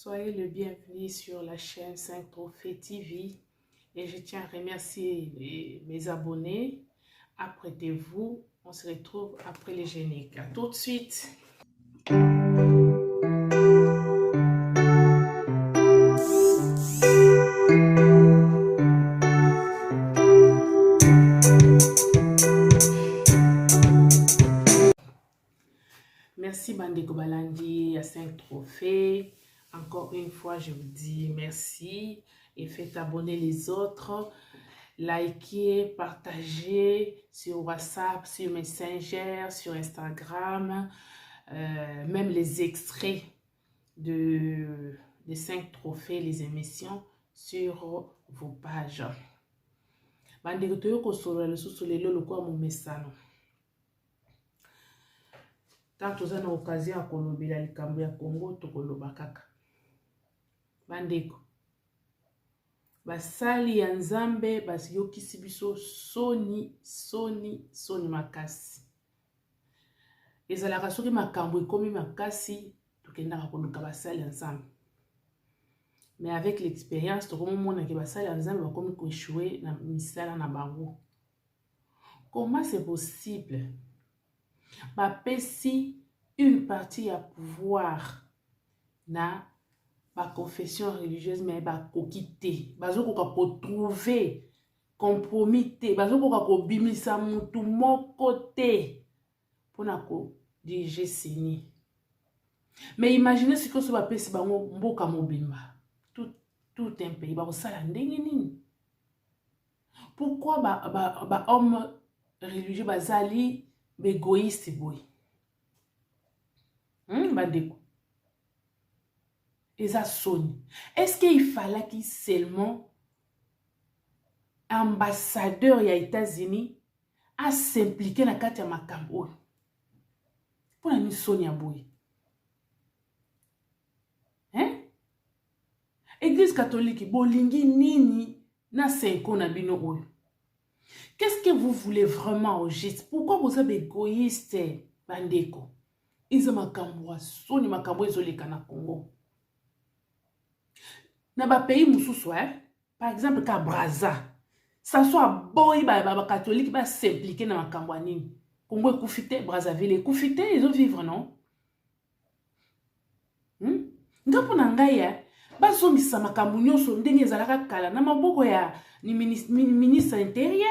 Soyez le bienvenu sur la chaîne 5 Trophées TV et je tiens à remercier mes abonnés. Apprêtez-vous, on se retrouve après les génériques. À tout de suite. Merci Bandeko Balandi à 5 Trophées. Encore une fois, je vous dis merci et faites abonner les autres. Likez, partagez sur WhatsApp, sur Messenger, sur Instagram, même les extraits des 5 trophées, les émissions sur vos pages. Bandeko toyoko solo le susu lelo lokwa mo mesano. Tant que na occasion ya kolobela likambo ya Congo tokoloba kaka. Bandeko basali ya Nzambe basiyokisi biso soni makasi. Ezalaka soki makambo ekomi makasi tokendaka koluka basali ya Nzambe. Mais avec l'expérience tokomona ke basali ya Nzambe bakomi koéchouer na misala na bango. Comment c'est possible? Bapesi une partie à pouvoir na ba confession religieuse mais ba kokite bazokoka ko trouver compromis te bazokoka ko bimisa mutu moko te pona ko dirige sini. Mais imaginez ce que ce bapesi bango mboka mobimba tout un pays ba kosala ndenge nini? Pourquoi ba homme religieux bazali égoïste boy? Bandeko. Est-ce qu'il fallait qu'il seulement ambassadeur ya États-Unis a s'impliquer na kati ya makambo pour la soni ya boy? Église catholique bolingi nini na senko na bino oyo? Qu'est-ce que vous voulez vraiment au juste? Pourquoi vous êtes égoïste, bandeko? Ils ont makambo soni makambo ezoleka na Congo. Na ba pays mususu par exemple ka Brazza. Ça soit boy ba catholique ba s'impliquer na makambo nini? Congo ekufite, Brazzaville ekufite, ils ont vivre non? Ngapo na ngai bazongisa makambo nyonso ndenge ezalaka kala na maboko ya ni ministre intérieur.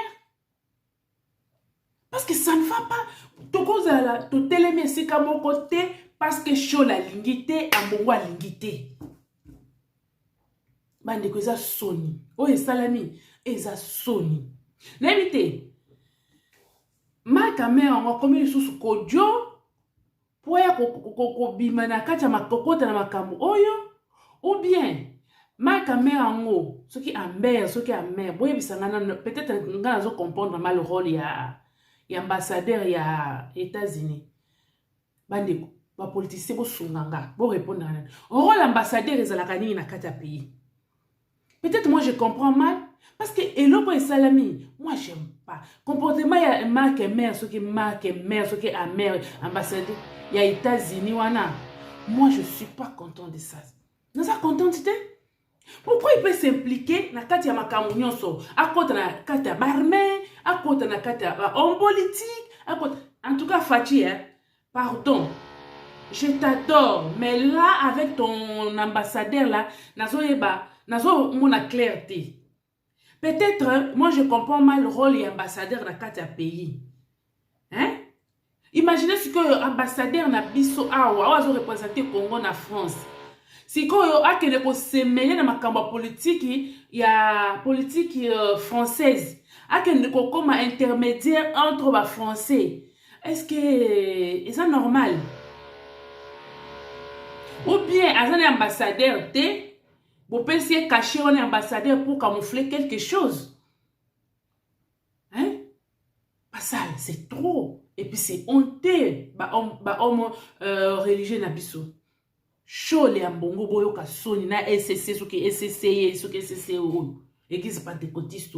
Parce que ça ne va pas. Tokozala to telemi esika moko te parce que shola lingité ambongo lingité. Bandeko eza soni. Oyo esalami eza soni. Nayebite. Maka mère on komi lisusu kodio po ya kokobima na kati ya makokota na makambo oyo ou bien maka mère ngo soki amber soki amère boye bisangana peut-être ngana zo comprendre mal le rôle ya ambassadeur ya États-Unis. Bandeko ba politicien bo sunganga bo répondre na o rôle ambassadeur ezalaka nini na kati ya pays. Peut-être moi je comprends mal parce que eloko esalami moi j'aime pas comportement ya marque mère ce qui amère ambassadeur ya États-Unis wana. Moi je suis pas content de ça. Nous sommes contents de pourquoi il peut s'impliquer na kati ya makambo nyonso akota na kati ya barmé akota na kati ya homme politique akota en tout cas Fachi pardon je t'adore mais là avec ton ambassadeur là nazo mona clarté peut-être moi je comprends mal le rôle de ambassadeur na kati ya pays imaginez ce que ambassadeur na biso awa azo représenter Congo na France. Si koyo akene ko semele na makambo politique ya politique française akene ko comme intermédiaire entre ba français, est-ce que c'est normal? Ou bien un ambassadeur te bo penser cacher un ambassadeur pour camoufler quelque chose? Pas ça, c'est trop et puis c'est honteux ba homme religieux na biso. Chole ya mbongo boyo ka soni na SCC soki SCC soki SCC ou église pentecôtiste.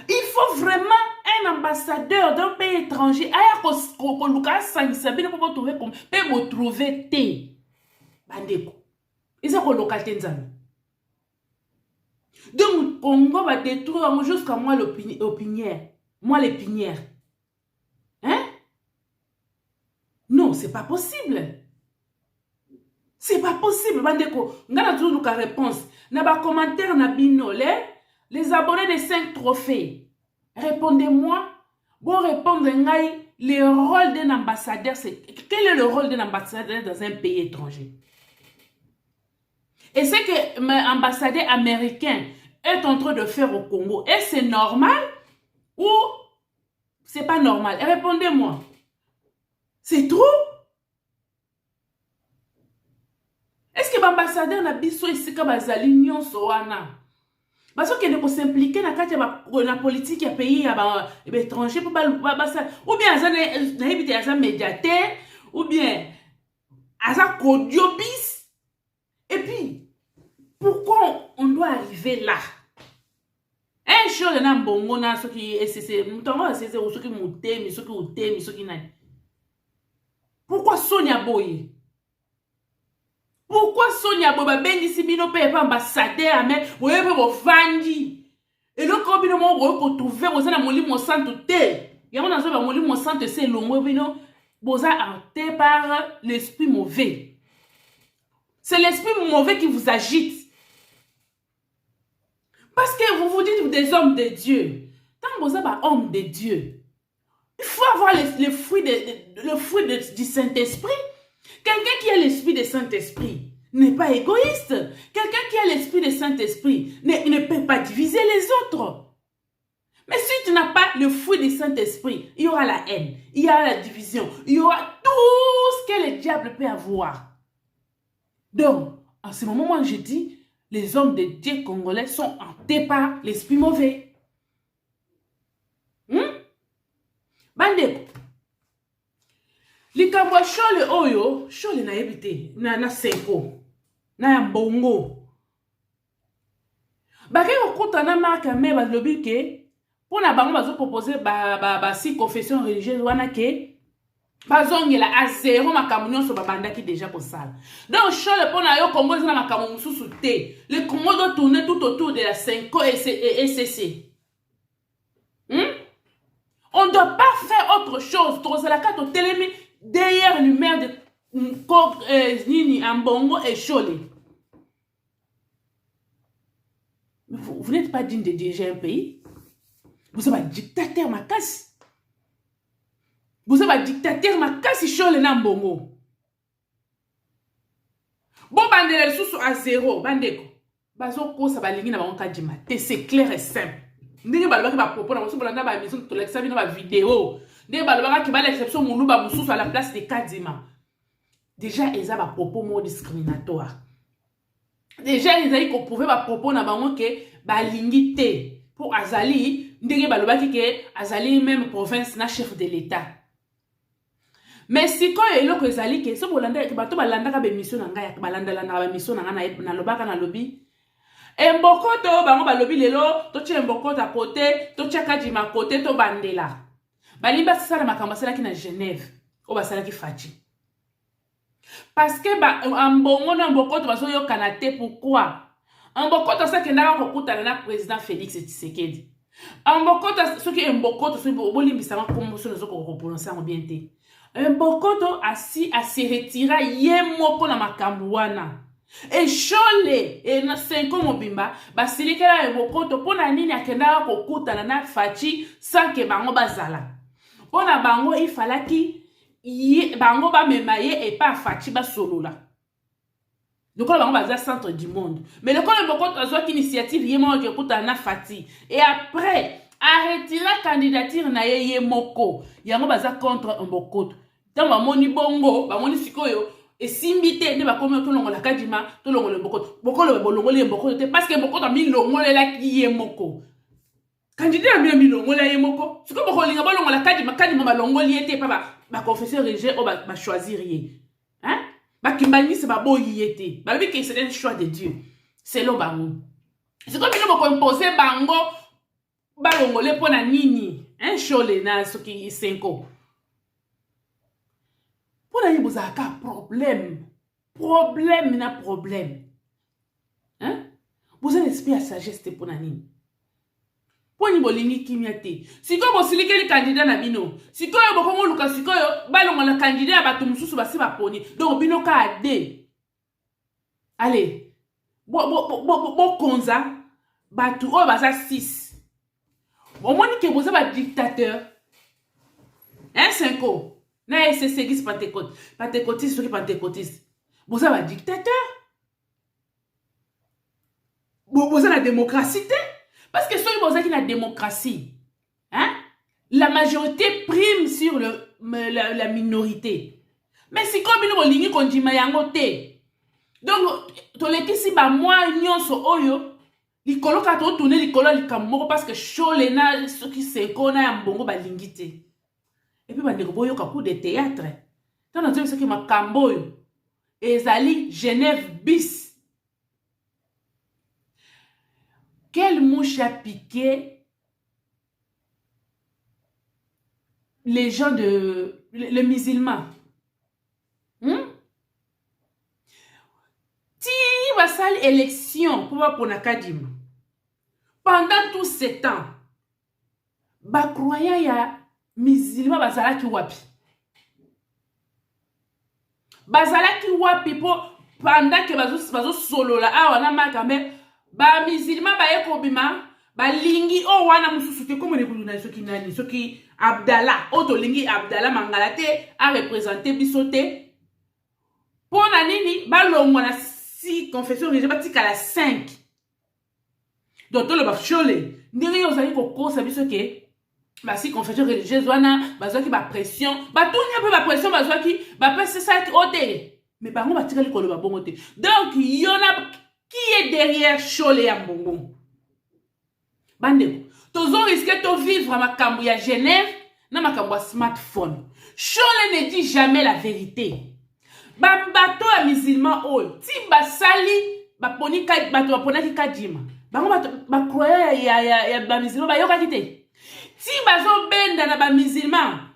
Il faut vraiment un ambassadeur d'un pays étranger aya ko luka sangisa bino pour trouver comme peut me trouver té. bandeko. Eza ko localité nzambe. Donc Congo va détruire jusqu'à moi l'opinière. Moi l'épinière. Hein? Non, c'est pas possible. C'est pas possible, bandeko. Ngana toujours la réponse. Na ba commentaire na bino les abonnés de 5 trophées. Répondez-moi. Bon répondre ngai le rôle d'un ambassadeur, c'est quel est le rôle d'un ambassadeur dans un pays étranger? Et c'est que l'ambassadeur américain est en train de faire au Congo. Et c'est normal ou c'est pas normal? Répondez-moi. C'est trop? Est-ce que l'ambassadeur n'a biso ici comme bazali nyonso wana? Parce qu'il ne peut s'impliquer dans la politique du pays étranger pour ou bien un médiateur ou bien un codiobis. Et puis pourquoi on doit arriver là? Un chose de n'ambongo na ce qui c'est notamment c'est ce qui monte mais ce qui monte mais ce qui n'a. Pourquoi Sonia Boye? Pourquoi Sonia Boba bengisi bino pe ambassadeur mais voyez vous vandi et le combino mo ko trouver vous na molimo santo te yango na zo ba molimo santo c'est longo bino boza hanté par l'esprit mauvais. C'est l'esprit mauvais qui vous agite. Parce que vous vous dites des hommes de Dieu. Tant vous êtes un homme de Dieu, il faut avoir le fruit du Saint-Esprit. Quelqu'un qui a l'esprit du Saint-Esprit n'est pas égoïste. Quelqu'un qui a l'esprit du Saint-Esprit ne peut pas diviser les autres. Mais si tu n'as pas le fruit du Saint-Esprit, il y aura la haine, il y aura la division, il y aura tout ce que le diable peut avoir. Donc, en ce moment, moi, je dis, les hommes de Dieu congolais sont hantés par l'esprit mauvais. Bandeko. Likabwa shole oyo, shole na ebite, na senko, na mbongo. Bake okuta na marka me balobi ke, pour na bango bazo proposer si confession religieuse wana ke, bazongela à zéro makambo nyonso babandaki déjà kosala. Donc shole pour na yo Congo na makambo mususu te. Le Congo doit tourner tout autour de la Senko et SCC. On ne doit pas faire autre chose. Derrière l'humain de Nini, Ambongo et Chole. Vous n'êtes pas digne de diriger un pays. Vous êtes un dictateur, ma casse. Vous êtes un dictateur, ma casse, Chole Nambongo. Bon, bandele sous à zéro, bandeko. Bazoko, ça va ligner dans mon kadima. C'est clair et simple. Ndenge balobaki ba propos na mosu bolanda ba émission to l'extra bino ba vidéo ndenge balobaka ki ba l'exception munu ba mususu à la place de Kadima. Déjà eza ba propos mo discriminatoire. Déjà ezali ko prouver ba propos na bango ke ba lingi te pour azali ndenge balobaki ke azali même province na chef de l'état. Mais si ko eloko ezali ke so bolanda ke bato balanda ka ba émission na ngai ya balanda la na ba émission na ngai na lobaka na lobby. Mbokoto bango balobi lelo to tia mbokoto à côté to tia Kadima à côté to bandela balimba sala makambo salaki na Genève o basalaki fachi parce que mbongo na mbokoto bazo yokana te. Pourquoi mbokoto ça kendaka kokutana na président Félix Tshisekedi mbokoto soki mbokoto soki bolimbisa makombo so nazo ko prononcer en bien te mbokoto asi se retira ye moko na makambo wana. Et Chole et na senko mobimba basilikela e bokoto pona nini akendaka kokutana na fachi sans que bango bazala. Pona bango il falaki bango ba memaye et pas fachi ba solola. Donc bango baza centre du monde. Mais le quand bokoto azo ki initiative yemo ke kutana na fati et après a retiré la candidature na ye moko. Yango baza contre un bokoto. Tant ba moni bongo, ba moni sikoyo et simbité ne va comme tout longo la Kadima tout longo le bokolo bolongo le bokolo te parce que bokolo mi longo la ki moko candidat mi longo la moko ce que bokolo linga bolongo la Kadima ba longo li était pas ba confesseur religieux o ba choisir yé hein ba kimbani c'est ba boyi était ba bi que c'est un choix de Dieu c'est lo bango c'est comme il boko imposer bango ba longo le pona nini hein Chole na ce qui senko. Pour aller vous avoir un problème. problème na problème. Hein? Vous avez l'esprit à sagesse pour nani. Pour ni bolingi kimyate. Si ko bosili ke li candidat na bino. Si ko yo bokongo luka si ko yo balonga na candidat ba tumususu ba se ba poni. Donc bino ka ade. Allez. Bo konza ba tu o ba za 6. Bon moni ke boza ba dictateur. Hein 5. Na SSC gis Pentecôte. Pentecôtiste so ki pentecôtiste. Boza ba dictateur. Boza la démocratie. Parce que ceux qui ont la démocratie, hein, la majorité prime sur la minorité. Mais si comme nous avons qu'on dit mayangote, donc to lekisi ba moi nyonso oyo, likolo ka to tourner likolo likamoko parce que cholena ce qui se kona ya mbongo ba lingite. Et puis ba ndeko boyo ka coup de théâtre. Tant on dit ce qui makambo yo. Ezali Genève bis. Quelle mouche a piqué les gens les musulmans? Ti va sale élection pour Nakadim. Pendant tout ce temps, ba croyant ya musulman bazala ki wapi. Bazala ki wapi pour pendant que bazo solo la awana makame ba musulman ba ekobima ba lingi o wana mususu te comme ne soki nani soki Abdallah oto lingi Abdallah mangalate a représenter bisote pona nini ba longwa na 6 confession religieuse batika la 5 donc to le ba chole ndiri ozali ko kosa bisoke ba 6 confession religieuse wana bazaki ba pression ba tunya pe ba pression bazaki ba pese ça ote mais bango batika likolo ba bongo te donc yona qui est derrière Chole et Mbongo? Bandeko, tozo risque de vivre à Makambo ya Genève, na Makambo smartphone. Chole ne dit jamais la vérité. Bato a musulman ol, ti basali, baponi bato bapona ki kadima. Bango ba croya ya ba musulman ba yoka kite. Ti bazo benda na ba musulman.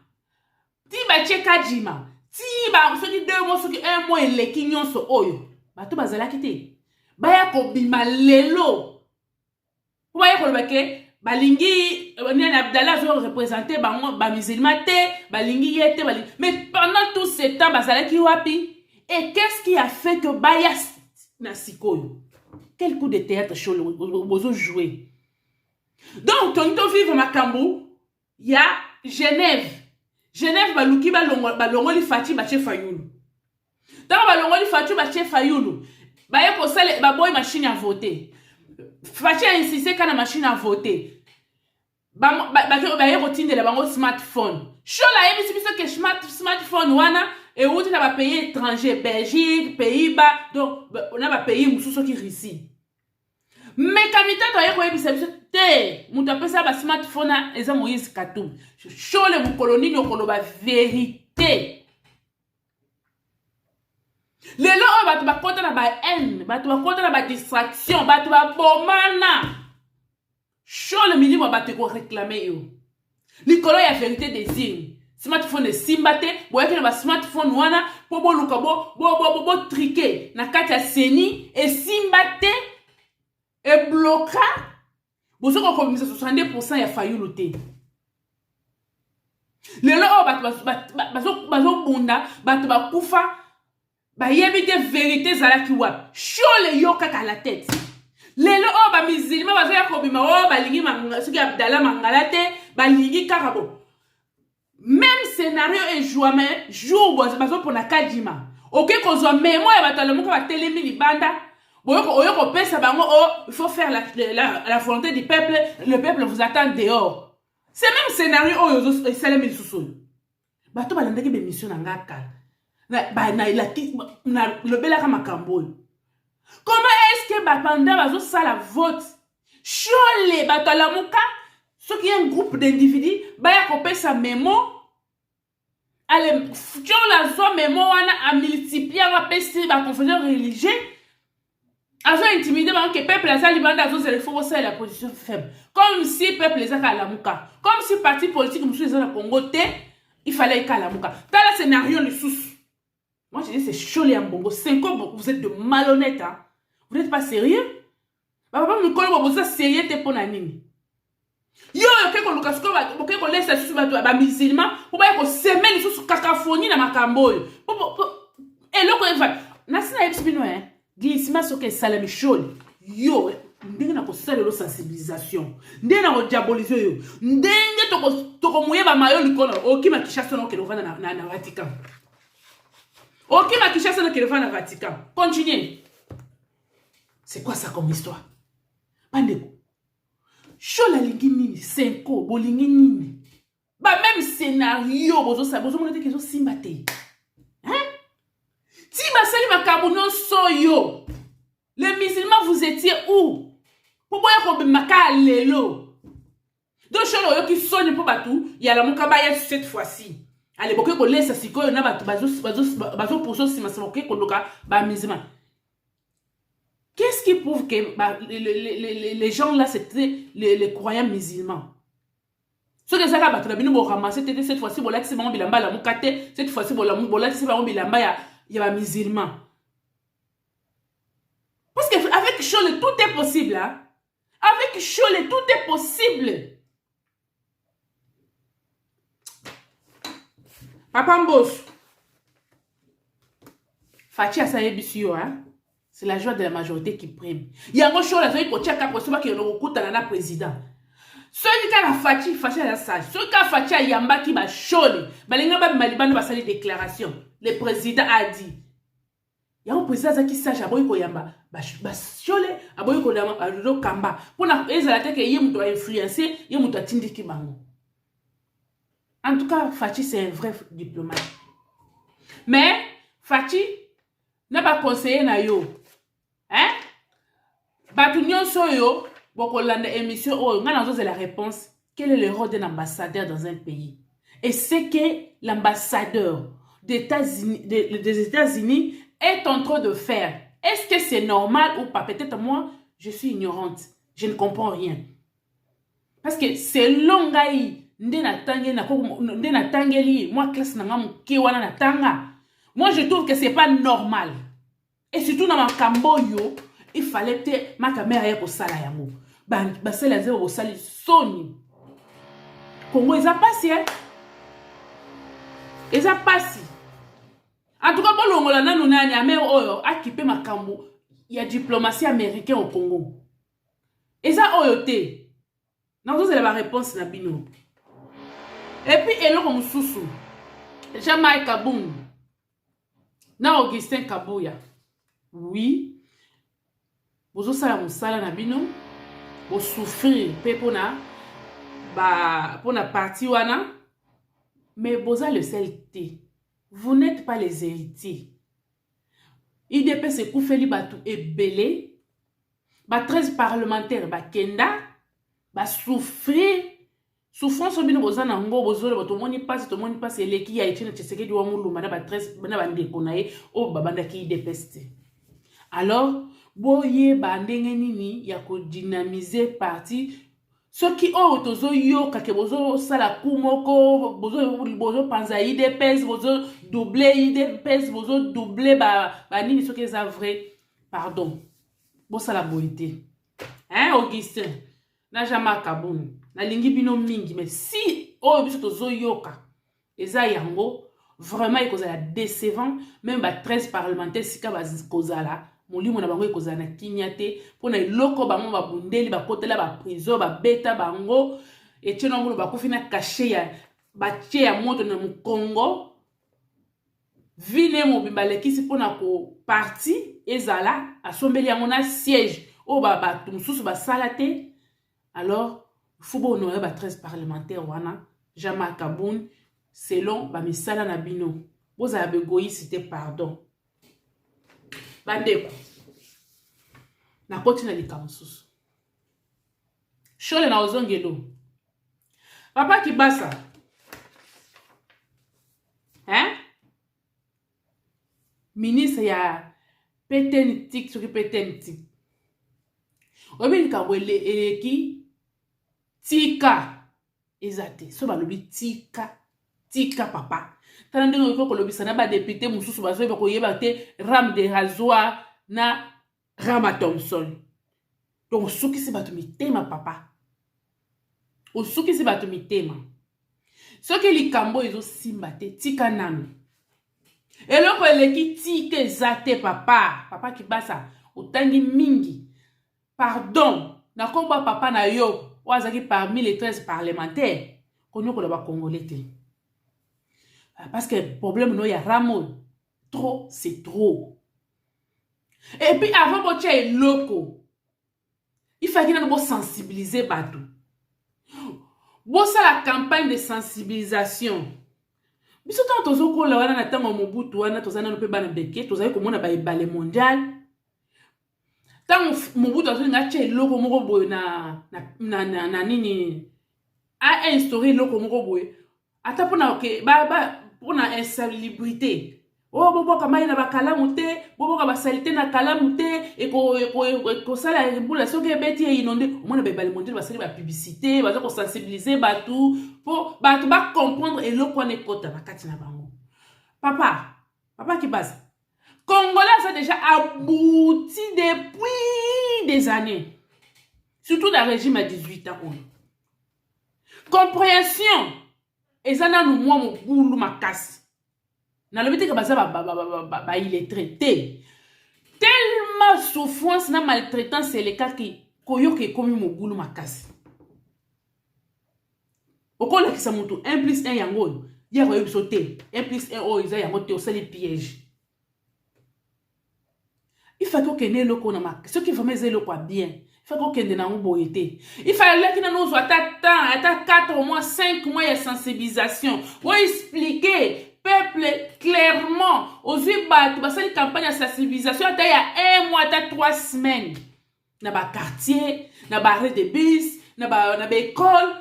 Ti ba che kadima. Ti ba soki 2 mois soki 1 mois le kinyonso oyo. Bato bazala kite. Baya ko bima lelo baya ko bake balingi ni Abdallah zo représenter ba musulman te balingi yete balingi mais pendant tout ce temps bazala ki wapi et qu'est-ce qui a fait que baya na sikoyo quel coup de théâtre show bozo jouer donc tonto vivre makambo ya Genève baluki balongoli fati ba che fayulu tant balongoli fati ba che fayulu baye ko sale ba boy machine à voter fachi a insisté kana machine à voter ba baye ko tindela bango smartphone shola yebi sibiso ke smartphone wana et outi na ba pays étranger Belgique Pays-Bas donc on a ba pays mususu ki Russie mais kamita to ye ko yebi sibiso te mutu apesa ba smartphone eza Moïse Katumbi shole mu koloni okolo ba vérité. Les gens batu ba kota na ba haine, batu ba kota na ba distraction, batu ba bomana. Chole mili mo batu ko réclamer yo. Likolo ya vérité désir. Smartphone simbate, boyaki na ba smartphone wana po boluka bo triquer na kati ya seni et simbate et bloquer. Bozo ko komisa 70% ya fayulu te. Les gens bazo bunda, batu ba kufa. Ba yebite vérité zala ki wap chole yo kaka la tête lelo o ba musulman bazo ya kobima o balingi soki Abdallah mangalate balingi karabo même scénario et jouame jour bazo pona kadima OK kozwa memo ya batalo moko ba telemi libanda boyoko oyoko pesa bango il faut faire la volonté du peuple, le peuple vous attend dehors. C'est même scénario oyo esalemi lisusu bato balandaki be mission na ngaka le belaka makambo. Comment est-ce que pendant bazo sala vote chole bato alamuka ce qui est un groupe d'individus baya kopesa memo ale chola zo memo wana a multiplier la pesi ba confession religieuse azo intimider ba que peuple a sali banda azo se faut ça la position faible comme si peuple les a alamuka comme si parti politique musu les a Congo te il fallait kalamuka tala scénario le sous Moi, je dis, c'est chaud les ambongo. 5 ans, vous êtes de malhonnêtes. Hein? Vous n'êtes pas sérieux? Papa, vous êtes sérieux, t'es pour nanini. Yo, quelque chose, qu'on laisse sur les musulmans, pour pas semer sur cacophonie dans ma camboy. Et là, quand il va, Nassina Epspino, hein, glissima sur que salami chaud. Yo, ndenge na ko salelo sensibilisation. Ndenge na ko diaboliser yo. Ndenge to ko moye ba mayo likolo. Okima Kinshasa no ke lovana na Vatican. Okima Kinshasa no ke lovana na Vatican. Continuez. C'est quoi ça comme histoire? Bandeko. Chola lingi nini, 5 ans, bolingi nini. Ba même scénario bozo sa bozo monete kezo simba te. Hein? Si ma sali makambo non soyo. Les musulmans, vous étiez où? Pourquoi vous avez lelo? Donc, cholo yo qui sonne pour batou, il y a la mokabaya cette fois-ci. Allez, beaucoup de laisse si quoi, on a bazo pour ça, si ma sali ko loka ba musulman. Qu'est-ce qui prouve que les gens là, c'était les croyants musulmans? Ce que ça va battre, nous ramasser cette fois-ci, bon là, c'est vraiment bilamba la mokate, cette fois-ci, bon là, c'est vraiment bilamba, il y a musulman. Parce qu'avec Chole, tout est possible. Hein? Avec Chole, tout est possible. Papa Mbos. Fachi a saye bisio, hein? C'est la joie de la majorité qui prime. Il y a un Chole, il y a un Chole qui est le président. Celui qui a Fachi, Fachi a la sage. Celui qui a Fachi a Yamba qui va Chole. Balingaba Malibano va faire des déclarations. Le président a dit. Il y a un président qui sage à Boyko Yamba. Chole, à Boyko Yamba, à Rudo Kamba. Pour la tête que Yem doit influencer, Yem doit tindiki bango. En tout cas, Fachi, c'est un vrai diplomate. Mais, Fachi n'a pas conseillé na yo. Hein? Batunyon soyo, boko lande émission, oh, c'est la réponse. Quel est le rôle d'un ambassadeur dans un pays? Et c'est que l'ambassadeur des États-Unis est en train de faire. Est-ce que c'est normal ou pas? Peut-être moi, je suis ignorante. Je ne comprends rien. Parce que c'est long, moi, je trouve que c'est pas normal. Et surtout dans ma Camboyo, il fallait que ma caméra ait pour ça là. C'est la zéro sali Sony. Congo, ils ont passé. Ils ont passé. En tout cas, pour l'Ongola, nous avons équipé ma Cambo. Il y a diplomatie américaine au Congo. Et ça, oyote. Non, c'est la réponse na bino. Et puis, il y a un sousou. Jean-Marc Kaboum. Na Augustin Kabouya. Oui. Vous avez un sala na bino. Vous souffrez. Pour na partie wana. Mais vous avez le CLT. Vous n'êtes pas les héritiers. IDP se koufeli batou et belé. 13 parlementaires kenda. Souffrir. Souffrance bino bozana ngo bozole to moni passe eleki ya Etienne Tshisekedi wa muluma na 13 bana bande konaye o babanda ki dépeste. Alors boye bandenge nini ya ko dynamiser parti ceux qui ont tozo yoka ke bozo sala kumoko bozo panza IDPS bozo doubler IDPS bozo doubler ba nini ceux qui est vrai pardon bo sala boité hein Augustin na jama Kaboum na lingi bino mingi mais si oh biso tozo yoka eza yango vraiment ekozala décevant même 13 parlementaires sika bakozala molimo na bango ekozala na kinyate pona eloko bango babundeli bakotela ba prison ba beta bango etieno mulu bakufi na caché ya batie ya moto na Congo vine mobimba lekisi pona ko parti ezala asombeli yango na siège o ba mususu basala te. Alors il faut honorer 13 parlementaires wana Jean-Marc Kaboum selon ba misala na bino vous avez égoïste pardon bandeko na koti na likamsusu Chole na ozongelo papa Kibasa hein ministre ya PTNTIC sur PTNTIC obi kabwele eleki tika ezate so balobi tika tika papa tala ndenge ko kolobisa na ba député mususu bazo ba koyeba te ram de rasoir na Rama Thompson. Donc soki si bato mitema papa soki si bato mitema soki likambo ezo simba te tika nanu eloko eleki tika eza te papa Kibasa otangi mingi pardon nakomba papa na yo oazaki parmi les 13 parlementaires konyokola ba congolais te parce que problème no ya Ramo trop c'est trop. Et puis avant botia eloko il fallait que nous sensibiliser bato. Bon ça la campagne de sensibilisation. Biso tant tozo ko la wana na tango Mobutu wana tozana no pe bana beke tozali komona ba ebale mondial. Tango Mobutu azo ngache eloko moko boye na nini a instauré eloko moko boye. Ata pona ke ba pona insalubrité. Oh bobo kamai na bakalamu te bobo ka basalite na kalamu te eko sala ebola soki ebeti inondé omona ba mondial basali ba publicité baza ko sensibiliser batu po batu ba comprendre eloko wana ekota na kati na bango. Papa Kibasa Congolais ça déjà abouti depuis des années, surtout dans le régime à 18 ans. Compréhension ezana no mwa mobulu makasi. Na lobité que ba il est traité tellement souffrance na maltraitance c'est le cas qui koyoke komi mobulu makasi. Okola kisa mutu 1+1 yango ya ko yobisote 1+1 o iza yango te osali piège. Il faut que kende loko na mak ce qui vraiment zelo quoi bien. Il faut que kende na ngoboyete. Il fallait que nous soit ata 4 mois 5 mois de sensibilisation. Pour expliquer peuple clairement aux Ubat basali campagne de sensibilisation il y a 1 mois à 3 semaines na ba quartier na ba arrêt de bus na ba école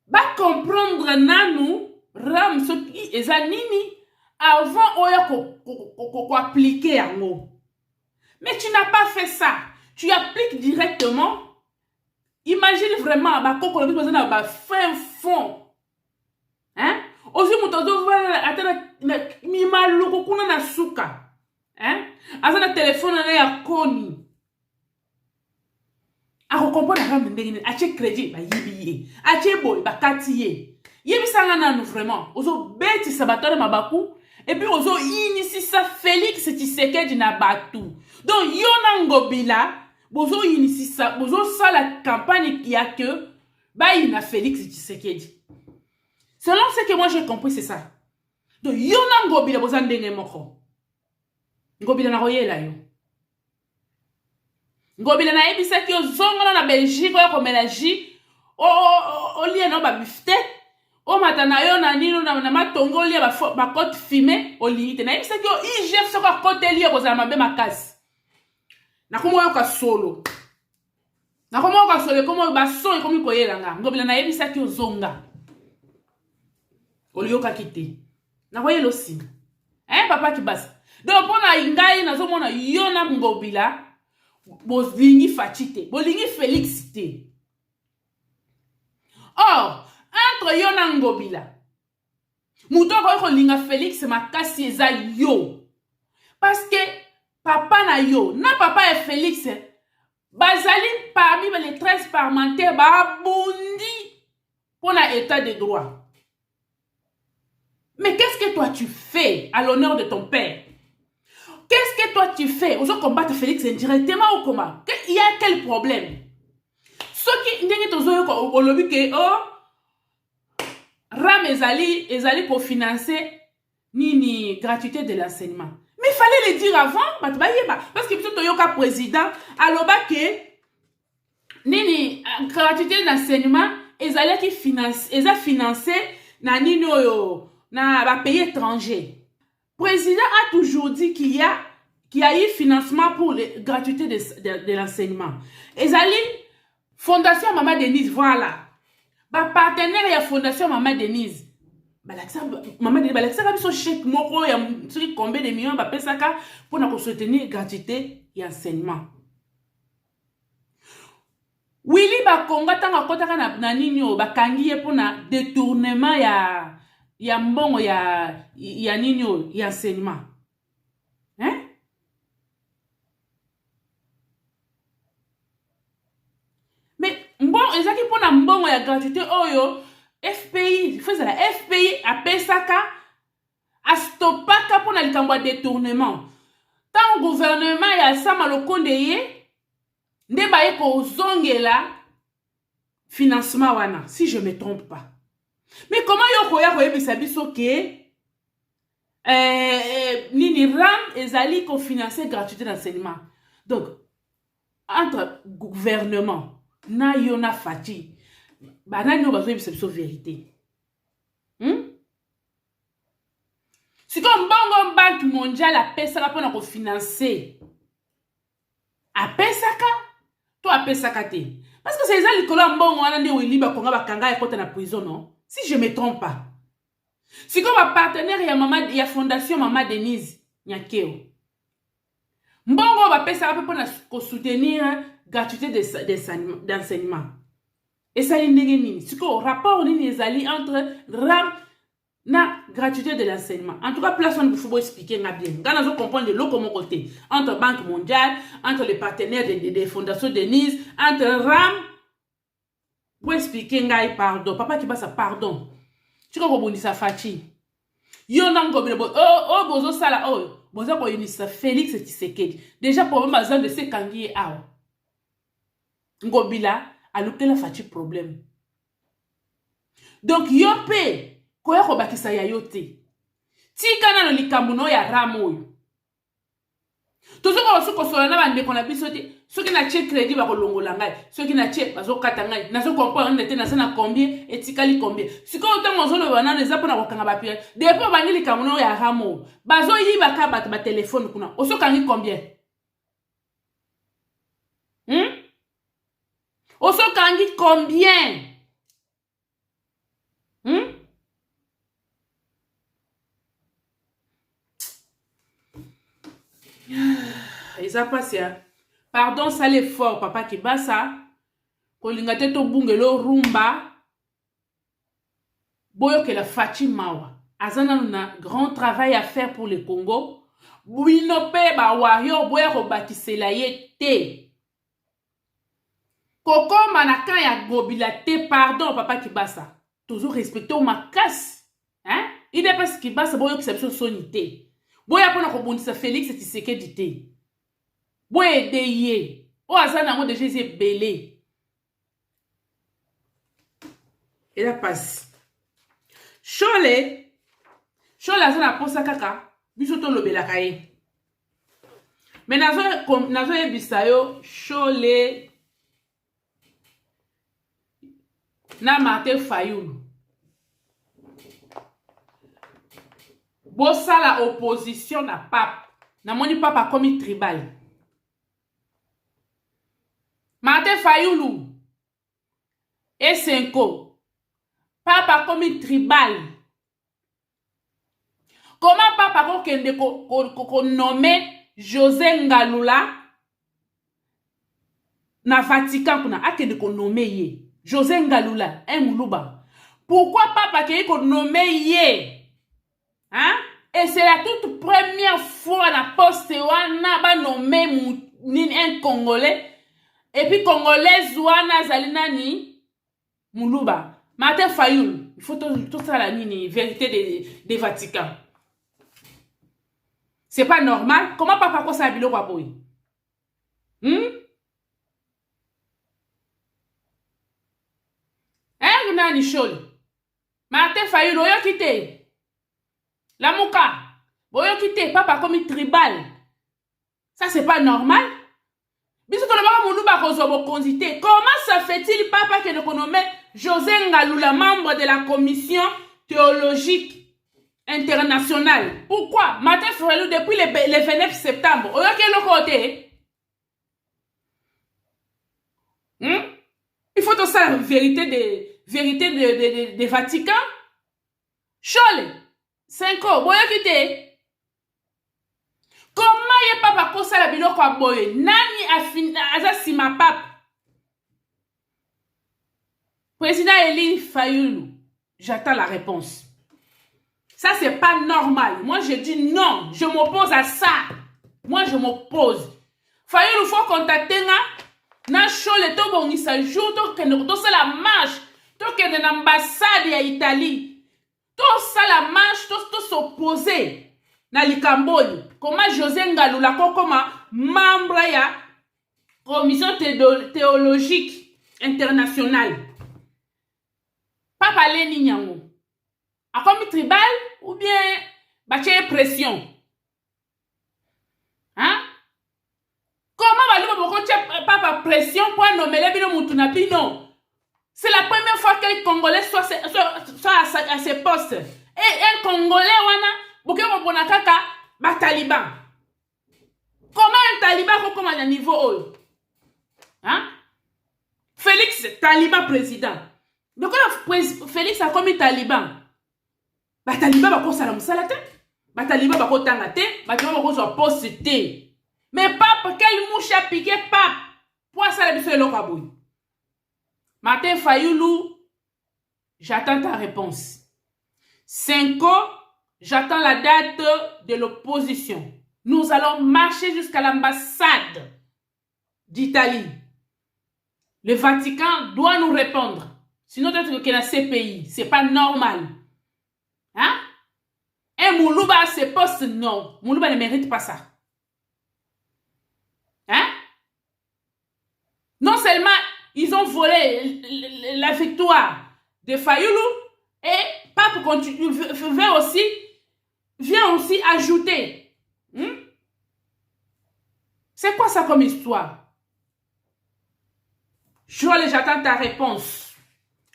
ba comprendre nanu ram ce qui ezanini avant oya ko appliquer yango. Mais tu n'as pas fait ça, tu appliques directement. Imagine vraiment ba kokolo bi bazana ba fin fond hein. Aussi mutozo vala atana mi maluko kuna na suka hein azana téléphone na ya koni ako comprendre ram ndenge ache crédit ba yibiye ache boy ba katiye yebisanga nanu vraiment ozo beti sabatore mabaku et puis ozo initie ça Félix Tshisekedi na batu donc yona ngobila bozo initie ça bozo ça la campagne qui a que ba ina Félix Tshisekedi. Selon ce que moi j'ai compris, c'est ça. Donc, yona ngobila bozan ndenge moko. Ngobila na royela yo. Ngobila na ebisa ki ozongana na Belgique oyo komela ji o lie no ba bifte o matana yo na nino na matongo lie ba côte fumée o limite na ebisa ki o IGF soko côté lie bozala mabe makasi. Na komo yo ka solo. Na komo yo ka solo komo ba so e komi koyela nga. Ngobila na ebisa ki ozonga. Olioka kite. Na voyez aussi. Hein papa Kibasa. Donc pour na ngai na zo mona yona ngobila bolingi fatite. Bolingi Félix te. Or, entre yona ngobila muto ko linga Félix makasi eza yo. Parce que papa na yo, na papa et Félix bazali parmi les 13 parlementaires ba bondi pour na état de droit. Mais qu'est-ce que toi tu fais à l'honneur de ton père? Qu'est-ce que toi tu fais? Aux autres combattre Félix indirectement ou comment? Il y a quel problème? Ce qui n'est pas au lobby que Ram ezali pour financer ni gratuité de l'enseignement. Mais il fallait le dire avant, parce que plutôt yoka président aloba que nini gratuité d'enseignement ezali qui finance financé na nini oyo na ba pays étranger. Président a toujours dit qu'il y a eu financement pour la gratuité de l'enseignement. Ezali Fondation Maman Denise, voilà. Ba partenaire ya Fondation Maman Denise. Maman Denise balakisa ka biso chèque moko ya soki combien de millions ba pesaka pour na ko soutenir gratuité et enseignement. Willy Bakonga tanga kotaka na nini o bakangi ye pour na détournement ya mbongo ya nini oyo ya enseignement. Hein? Mais mbongo ezaki mpona mbongo ya gratuité oyo FPI, faisala FPI apesaka astopaka mpona likambo ya détournement. Tant gouvernement ya sama lokonde ye nde baye kozongela financement wana, si je me trompe pas. Mais comment yokoya koyebisa biso ke nini RAM ezali ko financer gratuité d'enseignement? Donc entre gouvernement na yona fati banani yo bazoyebisa biso vérité. Si comme bongo Banque mondiale apesaka mpona kofinancer apesaka to apesaka te, parce que c'est ça likolo ya mbongo wana nde wiliba konga bakanga ekota na prison, non? Si je me trompe pas. Si comme un partenaire ya fondation Mama Denise Nyakeo mbongo bapesaka mpona soutenir gratuité d'enseignement. Et ça ndenge nini? Si comme rapport nini ezali entre RAM na gratuité de l'enseignement. En tout cas, place on faut expliquer bien. Quand on comprend de l'autre côté, entre Banque mondiale, entre les partenaires des fondations Denise, entre RAM, pour expliquer ngai pardon. Papa qui passe pardon. Tu vois comment ça fati. Yo nango bozo sala bozo ko unisa Félix Tshisekedi. Déjà problème bazan de ce kangi awa. Ngobila alukela fati problème. Donc yo pe koya kobakisa ya yote. Tika na no likambo no ya RAM oyo. Tozoko suko sola na bande kona biso te. Soki na check crédit ba kolongola ngai, soki na check bazo kata ngai, na so comprendre ndete na sana combien etikali combien. Siko otango zolo bana neza pona kokanga ba pia. Depo bangi likambo no ya RAM oyo. Bazo yiba ka ba téléphone kuna. Osokangi combien? Osokangi combien? Eza pasi ya pardon ça l'effort papa Kibasa kolinga te to bungelo rumba boyo ke la Fatimawa azana na grand travail à faire pour le Congo bino pe ba wario boyo ko bakisela ye te koko manaka ya gobila te pardon papa Kibasa toujours respecter au makas hein il est parce Kibasa boyo exception sonité boya pona ko bundisa Félix Tshisekedi te boye deye o azana ngo de Jésus belé et la passe chole azana posa kaka biso to lobela kaye mais nazo yebisa yo chole na Martin Fayulu bosala opposition na pape na moni papa komi tribal Martin Fayulu et Senko papa komi tribal. Comment papa ko kende ko nommé José Ngalula na Vatican kuna akende ko nommé ye José Ngalula Muluba. Pourquoi papa ke ko nommé ye? Hein? Et c'est la toute première fois na poste wana ba nommé un Congolais. Et puis Congolais wana zalinani Muluba. Martin Fayulu, il faut tout ça la nini vérité des Vatican. C'est pas normal. Comment papa ko sa bilo kwa boy? Nani sholi? Martin Fayulu yo kite. La mouka, boyo kite papa comme tribal. Ça c'est pas normal. Biso to lobaka Muluba kozobo konzité. Comment ça fait-il papa que ne nomme José Ngalula membre de la commission théologique internationale? Pourquoi Martin Fayulu depuis le 29 septembre? Oyo ke le côté. Il faut tout ça la vérité des Vatican. Chole 5 ans, boyo kite. Comment ye papa kosa la biloko a boye? Nani aza sima pape? Président Elie Fayulu, j'attends la réponse. Ça, c'est pas normal. Moi, je dis non. Je m'oppose à ça. Moi, je m'oppose. Fayulu faut contacter na show le to bongisa jour to ça la marche. To que dans l'ambassade ya Italie. To ça la marche to s'opposer na likamboli. Comment José Ngalula comme membre ya commission théologique internationale. Papa Leni Nyango. A comme tribal ou bien bâtir pression. Hein? Comment va papa pression pour nommer les bino mutunapino? C'est la première fois que les Congolais soit à ces postes. Et un Congolais wana bouke mopona kaka ba taliban. Comment un taliban comme à niveau haut? Hein? Félix taliban président. Donc Félix a commis taliban. Ba taliban ba ko sala musala te. Ba taliban ba ko tanga te, ba taliban ba ko so poste te. Mais pape, quel mouche a piqué pape? Pour ça, le fait kabouille. Martin Fayoulou, j'attends ta réponse. 5 ans, j'attends la date de l'opposition. Nous allons marcher jusqu'à l'ambassade d'Italie. Le Vatican doit nous répondre. Sinon, peut-être que dans ces pays, c'est pas normal. Hein? Et Moulouba à ses postes, non. Moulouba ne mérite pas ça. Hein? Non seulement ils ont volé la victoire de Fayoulou, et Pape continue, vient aussi ajouter. C'est quoi ça comme histoire? J'attends ta réponse.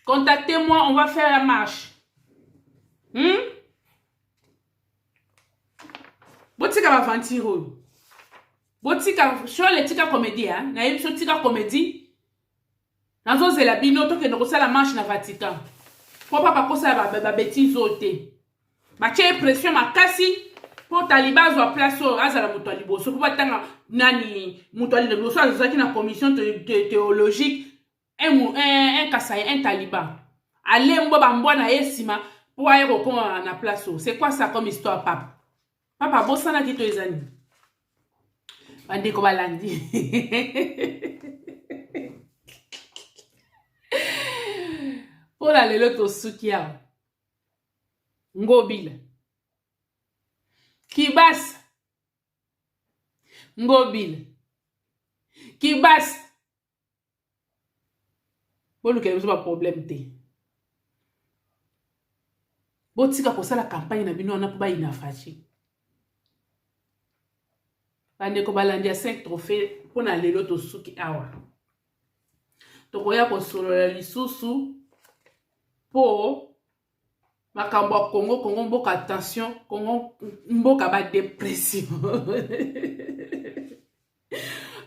Contactez-moi, on va faire la marche. Botika va ventiro. Botika, sur les tika comédie, hein, na yé sur tika comédie. Nazo zela bino to ke no la marche na Vatican. Pour pas kosa ba bêtise oté. Ba tché pression makasi pour taliban zo place au azala muto liboso pour batanga nani muto liboso azaki na commission théologique un kassaye un taliban. Allez mbo ba mbona yesima pour aller au na place. C'est quoi ça comme histoire papa? Papa bosana kito ezani. Bande ko balandi. Pour la lelo to sukia. Ngobile. Kibas. Ngobile. Kibas. Bon, nous avons pas problème té. Bon, si ka la campagne na bino na ba ina fachi. Bande ko balandi 5 trophées pour na lelo to suki awa. Tokoya ko solola lisusu pour makambo Congo mboka attention Congo mboka ba dépression.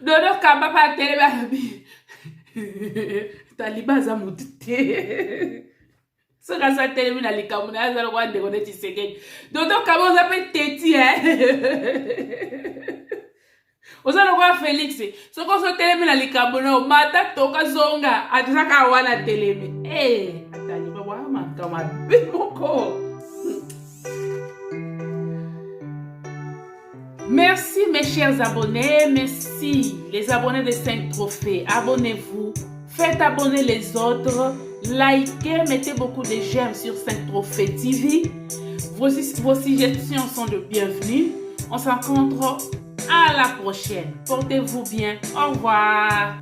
Dodo kamba pa tele ba bi. Taliban za mutite. Soka sa tele mina likamu na za kwa ndeko ne Tshisekedi. Dodo kamba za pe teti Osano kwa Félix, soko so telemi na likambo na mata toka zonga atisaka wana telemi. Atali baba makama bimoko. Merci mes chers abonnés, merci les abonnés de 5 trophées. Abonnez-vous, faites abonner les autres, likez, mettez beaucoup de j'aime sur 5 trophées TV. Vos suggestions sont de bienvenue. On se rencontre à la prochaine. Portez-vous bien. Au revoir.